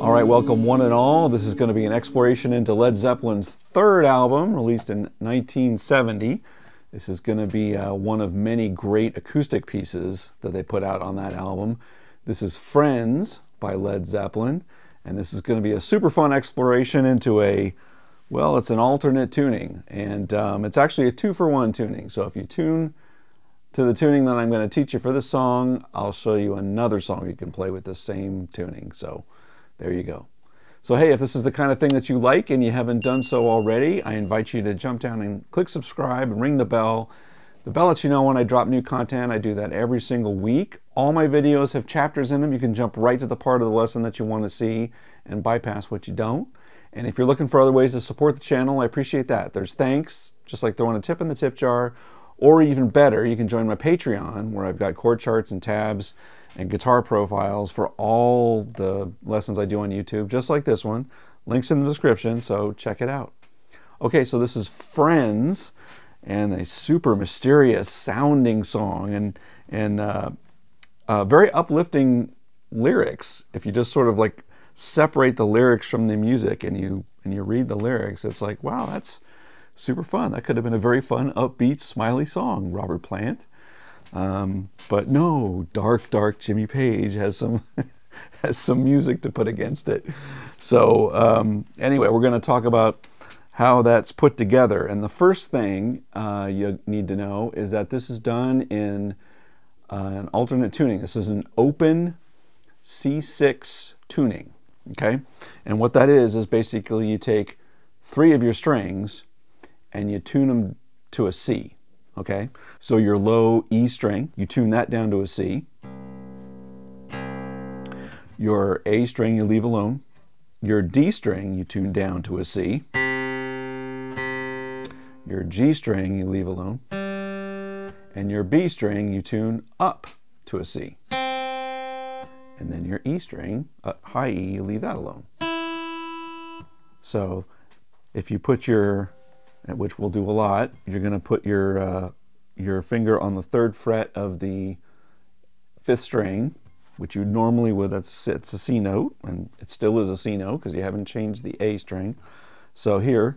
All right, welcome one and all. This is going to be an exploration into Led Zeppelin's third album, released in 1970. This is going to be one of many great acoustic pieces that they put out on that album. This is Friends by Led Zeppelin, and this is going to be a super fun exploration into it's an alternate tuning, and it's actually a 2-for-1 tuning. So if you tune to the tuning that I'm going to teach you for this song, I'll show you another song you can play with the same tuning. So there you go. So hey, if this is the kind of thing that you like and you haven't done so already, I invite you to jump down and click subscribe and ring the bell. The bell lets you know when I drop new content. I do that every single week. All my videos have chapters in them. You can jump right to the part of the lesson that you want to see and bypass what you don't. And if you're looking for other ways to support the channel, I appreciate that. There's thanks, just like throwing a tip in the tip jar, or even better, you can join my Patreon, where I've got chord charts and tabs and guitar profiles for all the lessons I do on YouTube, just like this one. Links in the description, so check it out. Okay, so this is Friends, and a super mysterious sounding song, and very uplifting lyrics. If you just sort of like separate the lyrics from the music and you read the lyrics, it's like, wow, that's super fun. That could have been a very fun, upbeat, smiley song, Robert Plant. But no, dark Jimmy Page has some has some music to put against it. So anyway, we're going to talk about how that's put together. And the first thing you need to know is that this is done in an alternate tuning. This is an open C6 tuning. Okay, and what that is basically you take 3 of your strings and you tune them to a C. Okay, so your low E string, you tune that down to a C. Your A string you leave alone. Your D string you tune down to a C. Your G string you leave alone. And your B string you tune up to a C. And then your E string, high E, you leave that alone. So if you put your, which we'll do a lot, you're going to put your finger on the 3rd fret of the 5th string, which you normally would. It's a C note, and it still is a C note because you haven't changed the A string. So here,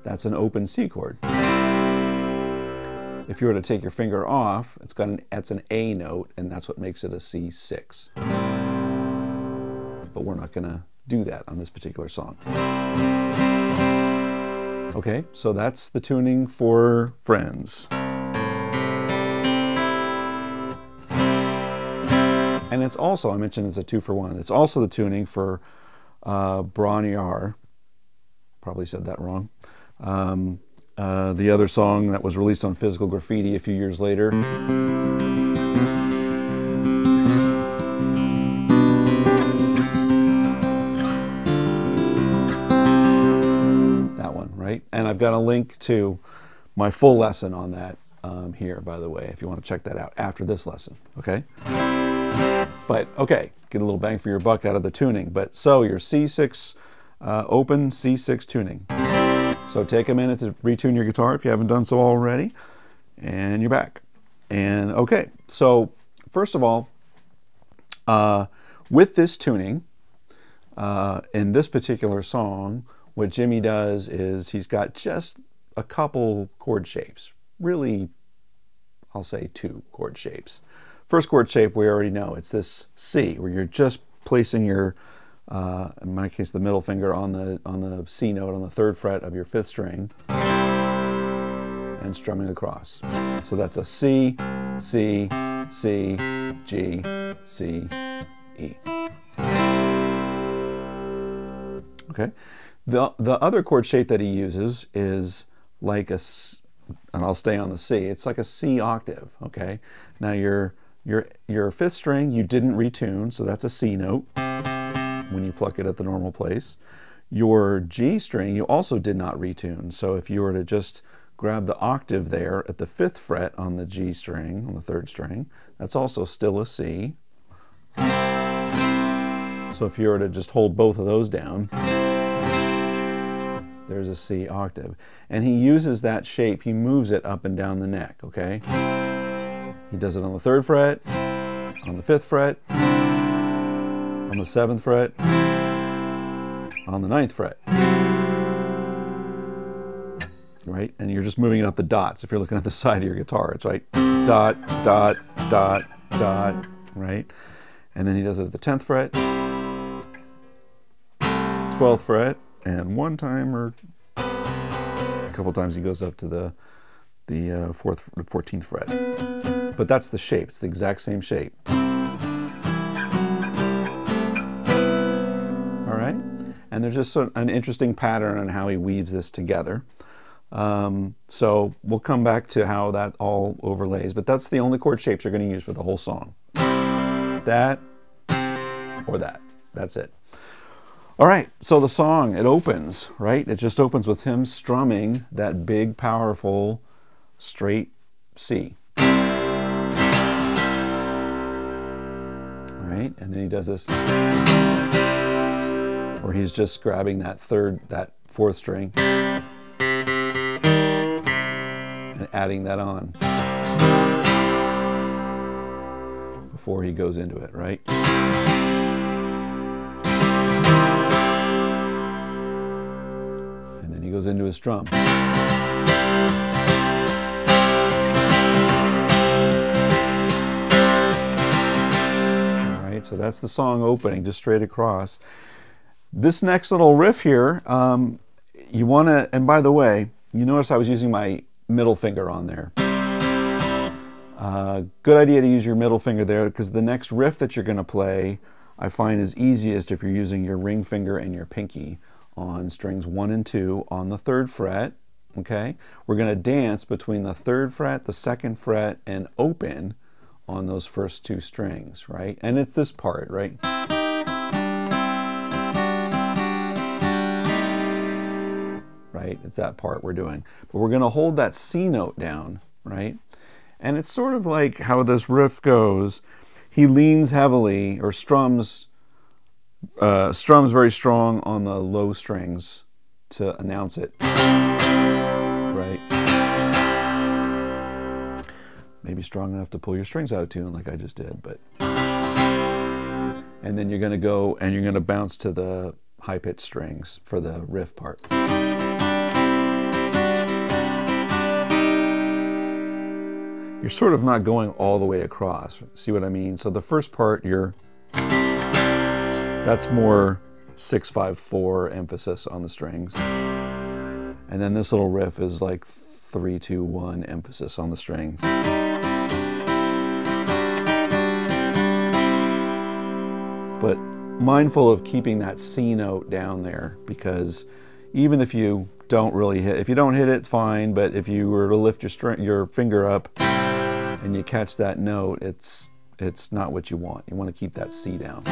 that's an open C chord. If you were to take your finger off, that's an A note, and that's what makes it a C6. But we're not going to do that on this particular song. Okay, so that's the tuning for Friends. And it's also, I mentioned it's a 2-for-1. It's also the tuning for Bronyar. Probably said that wrong. The other song that was released on Physical Graffiti a few years later. That one, right? And I've got a link to my full lesson on that here, by the way, if you want to check that out after this lesson, okay? But, okay, get a little bang for your buck out of the tuning. But so your C6, open C6 tuning. So take a minute to retune your guitar if you haven't done so already, and you're back. And okay, so first of all, with this tuning, in this particular song, what Jimmy does is he's got just a couple chord shapes. Really, I'll say 2 chord shapes. First chord shape we already know, it's this C, where you're just placing your in my case, the middle finger on the C note on the 3rd fret of your 5th string, and strumming across. So that's a C, C, C, G, C, E. Okay. The other chord shape that he uses is like a, and I'll stay on the C. It's like a C octave. Okay. Now your 5th string you didn't retune, so that's a C note when you pluck it at the normal place. Your G string you also did not retune, so if you were to just grab the octave there at the 5th fret on the G string, on the 3rd string, that's also still a C. So if you were to just hold both of those down, there's a C octave. And he uses that shape, he moves it up and down the neck, okay? He does it on the 3rd fret, on the 5th fret, on the 7th fret, on the 9th fret. Right? And you're just moving it up the dots. If you're looking at the side of your guitar, it's right, dot, dot, dot, dot, right? And then he does it at the 10th fret, 12th fret, and one time or a couple times he goes up to the 14th fret. But that's the shape. It's the exact same shape. All right? And there's just an interesting pattern on how he weaves this together. So we'll come back to how that all overlays, but that's the only chord shapes you're going to use for the whole song. That or that. That's it. All right, so the song, it opens, right? It just opens with him strumming that big, powerful, straight C. All right, and then he does this, where he's just grabbing that 4th string, and adding that on before he goes into it, right? And then he goes into his strum. All right, so that's the song opening, just straight across. This next little riff here, you want to, and by the way, you notice I was using my middle finger on there. Good idea to use your middle finger there, because the next riff that you're going to play I find is easiest if you're using your ring finger and your pinky on strings 1 and 2 on the 3rd fret. Okay, we're going to dance between the 3rd fret, the 2nd fret, and open on those first 2 strings, right? And it's this part, right? Right? It's that part we're doing. But we're going to hold that C note down, right? And it's sort of like how this riff goes. He leans heavily, or strums very strong on the low strings to announce it, right? Maybe strong enough to pull your strings out of tune like I just did, but... And then you're going to go and you're going to bounce to the high-pitched strings for the riff part. You're sort of not going all the way across. See what I mean? So the first part, that's more 6-5-4 emphasis on the strings. And then this little riff is like 3-2-1 emphasis on the strings. But mindful of keeping that C note down there, because even if you don't really hit, if you don't hit it, fine, but if you were to lift your finger up and you catch that note, it's not what you want. You want to keep that C down.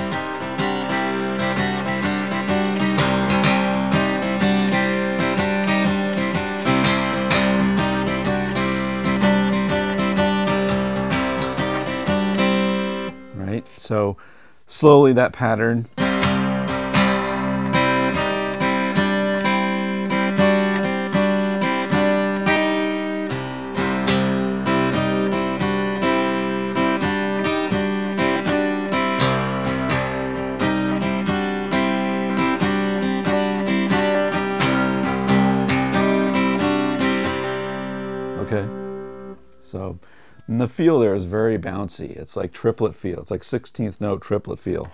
Right? So slowly that pattern. Okay, so and the feel there is very bouncy. It's like triplet feel. It's like 16th note triplet feel.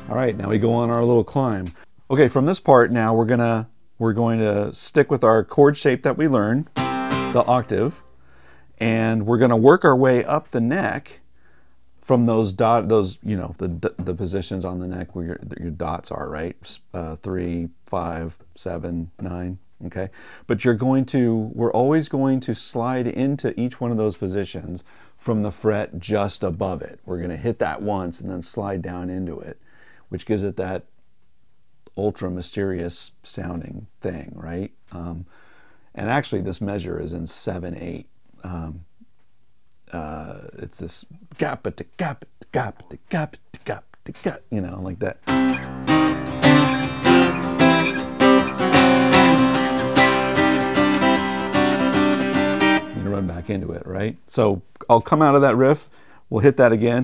All right, now we go on our little climb. Okay, from this part now we're going to stick with our chord shape that we learned, the octave, and we're going to work our way up the neck from those the positions on the neck where your dots are, right? 3, 5, 7, 9. Okay, but we're always going to slide into each one of those positions from the fret just above it. We're going to hit that once and then slide down into it, which gives it that ultra mysterious sounding thing, right? And actually, this measure is in 7/8. It's this gap, you know, like that. run back into it, right? So I'll come out of that riff, we'll hit that again.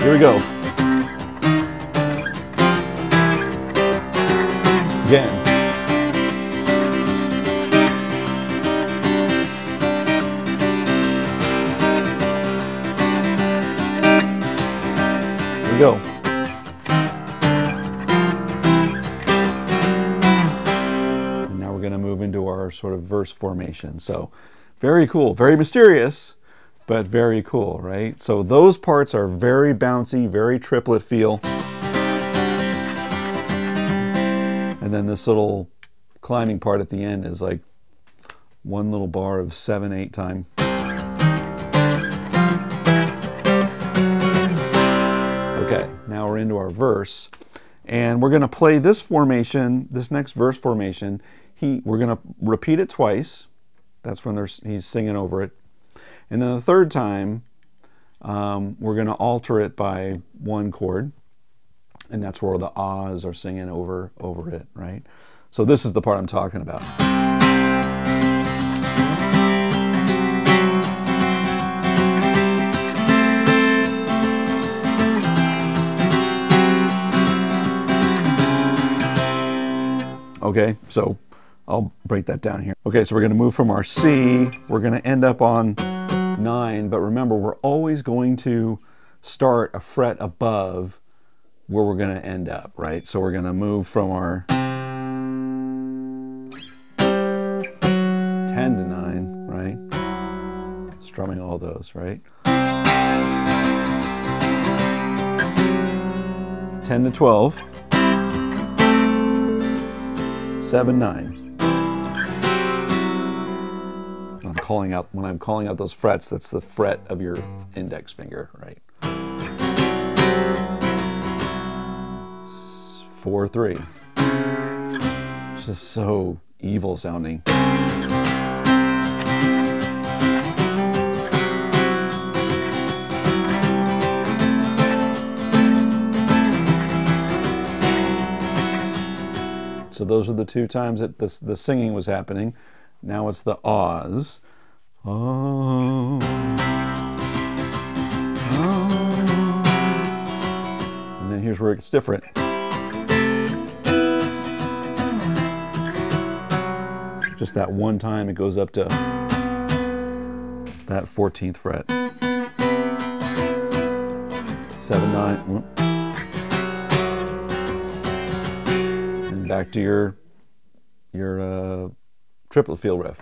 Here we go. Again. Here we go. And now we're going to move into our sort of verse formation. So very cool, very mysterious, but very cool, right? So those parts are very bouncy, very triplet feel. And then this little climbing part at the end is like one little bar of 7/8 time. Okay, now we're into our verse. And we're gonna play this formation, this next verse formation. We're gonna repeat it twice. That's when he's singing over it. And then the third time, we're going to alter it by one chord, and that's where the ahs are singing over it, right? So this is the part I'm talking about. Okay, so I'll break that down here. Okay, so we're going to move from our C. We're going to end up on 9, but remember, we're always going to start a fret above where we're going to end up, right? So we're going to move from our 10 to 9, right? Strumming all those, right? 10 to 12, 7, 9. When I'm calling out those frets, that's the fret of your index finger, right? 4, 3. It's just so evil sounding. So those are the two times that the singing was happening. Now it's the ahs. Oh, oh. And then here's where it gets different. Just that one time it goes up to that 14th fret. 7, 9. And back to your triplet feel riff.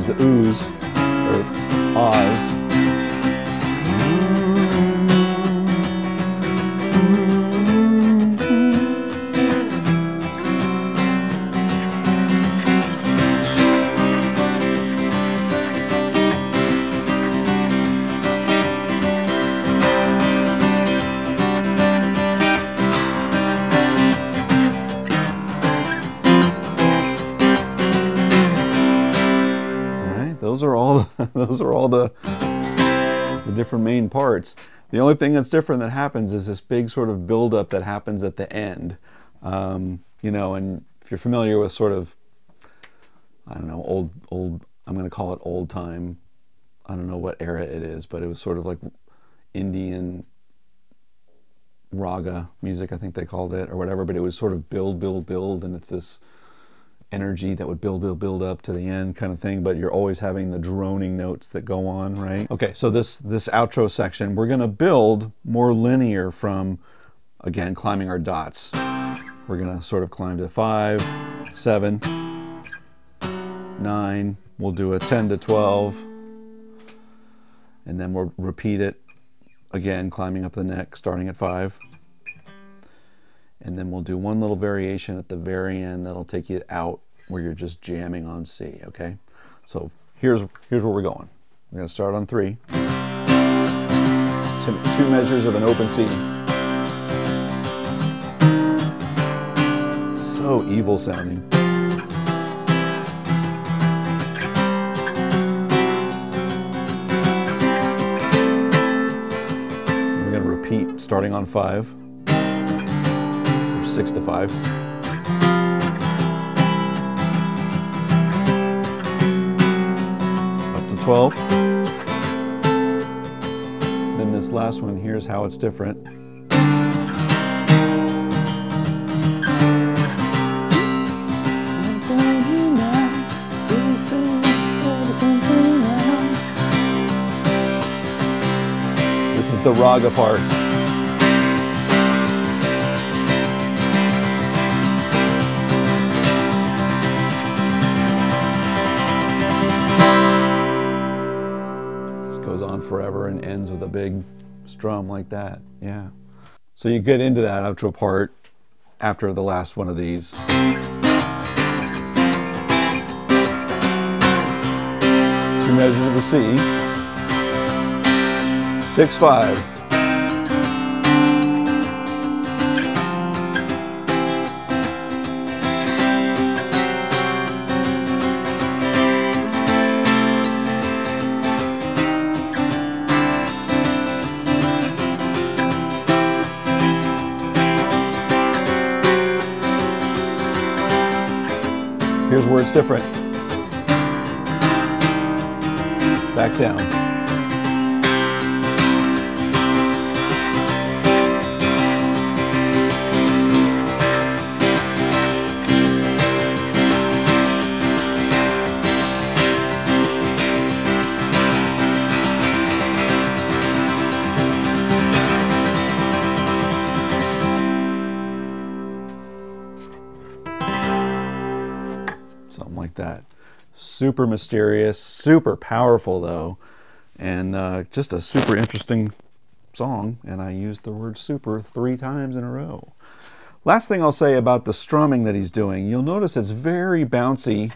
The oohs, or ahs. Those are all the different main parts. The only thing that's different that happens is this big sort of buildup that happens at the end. You know, and if you're familiar with sort of, I don't know, old, I'm going to call it old time. I don't know what era it is, but it was sort of like Indian raga music, I think they called it, or whatever, but it was sort of build, and it's this energy that would build up to the end kind of thing, but you're always having the droning notes that go on, right? Okay, so this outro section, we're gonna build more linear from, again, climbing our dots. We're gonna sort of climb to 5, 7, 9, we'll do a 10 to 12, and then we'll repeat it again, climbing up the neck, starting at 5. And then we'll do one little variation at the very end that'll take you out where you're just jamming on C, okay? So here's where we're going. We're gonna start on 3. 2 measures of an open C. So evil sounding. We're gonna repeat starting on 5. 6 to 5. Up to 12. Then this last one, here's how it's different. This is the raga part. Goes on forever and ends with a big strum like that. Yeah. So you get into that outro part after the last one of these. 2 measures of the C. 6, 5. Here's where it's different. Back down. Something like that. Super mysterious, super powerful though, and just a super interesting song, and I used the word super 3 times in a row. Last thing I'll say about the strumming that he's doing, you'll notice it's very bouncy,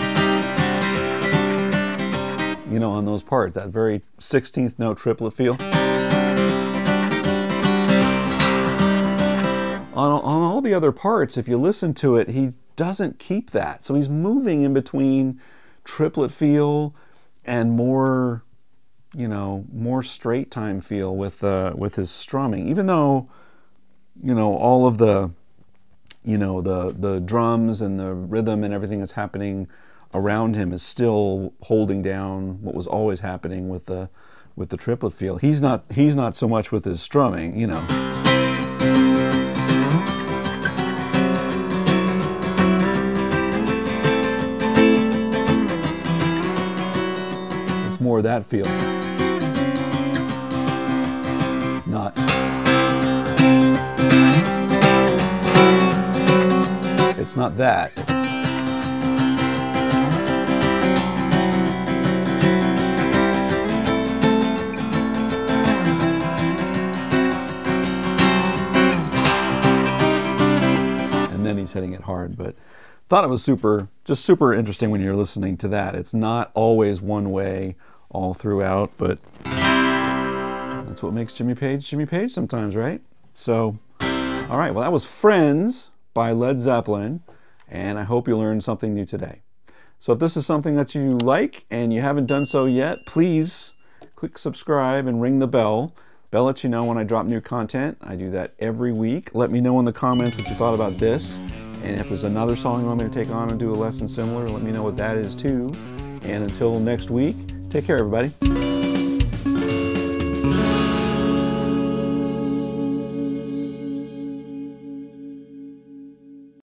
you know, on those parts, that very 16th note triplet feel. On all the other parts, if you listen to it, he doesn't keep that. So he's moving in between triplet feel and more, you know, more straight time feel with his strumming. Even though, you know, all of the, you know, the drums and the rhythm and everything that's happening around him is still holding down what was always happening with the triplet feel. He's not so much with his strumming, you know. More of that feel. Not. It's not that. And then he's hitting it hard, but thought it was just super interesting when you're listening to that. It's not always one way all throughout, but that's what makes Jimmy Page sometimes, right? So, all right, well, that was Friends by Led Zeppelin, and I hope you learned something new today. So if this is something that you like and you haven't done so yet, please click subscribe and ring the bell. Bell lets you know when I drop new content. I do that every week. Let me know in the comments what you thought about this. And if there's another song you want me to take on and do a lesson similar, let me know what that is too. And until next week, take care, everybody.